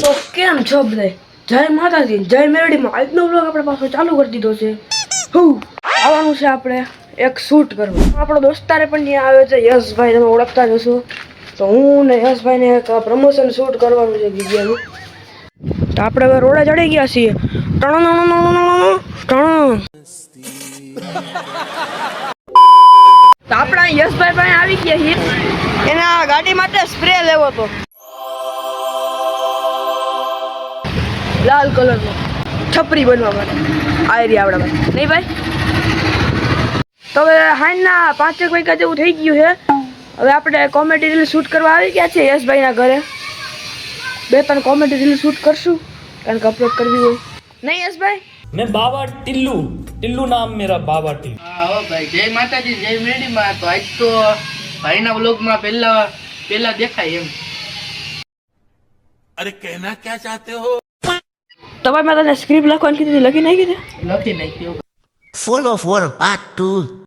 તો કેમ છો બધા? જય માતાજી, જય મેરડીમાં. આજનો વ્લોગ આપણે પાછો ચાલુ કરી દીધો છે. આવવાનું છે આપણે એક શૂટ કરવા. આપણો દોસ્તારે પણ ત્યાં આવે છે, યશભાઈ, તમે ઓળખતા જ હશો. તો હું ને યશભાઈને એક પ્રમોશન શૂટ કરવાનું છે જગ્યાનું. તો આપણે હવે રોડે ચડી ગયા છીએ. તો આપણા યશભાઈ પાસે આવી ગયા છીએ. એના ગાડી માટે સ્પ્રે લેવો હતો, લાલ કલરનો, છપરી બનવા માટે. આ એરિયા આપણા પાસે નહીં ભાઈ. તો હવે હાઈના 5 વાગ્યા જેવું થઈ ગયું છે. હવે આપણે કોમેડી રીલ શૂટ કરવા આવી ગયા છે યશભાઈના ઘરે. 2-3 કોમેડી રીલ શૂટ કરશું, કારણ કે અપલોડ કરવી હોય નહીં યશભાઈ. मैं बाबा टिल्लू टिल्लू नाम मेरा बाबा टिल्लू। હા ભાઈ, જય માતાજી, જય મેરડીમાં. તો આજ તો ભાઈના વ્લોગમાં પહેલા દેખાય એમ. अरे कहना क्या चाहते हो? તમારે મેં તને સ્ક્રિપ્ટ લખવાની કીધી, લખી નાખી દે. લખી નાખ્યું. Full of war part 2.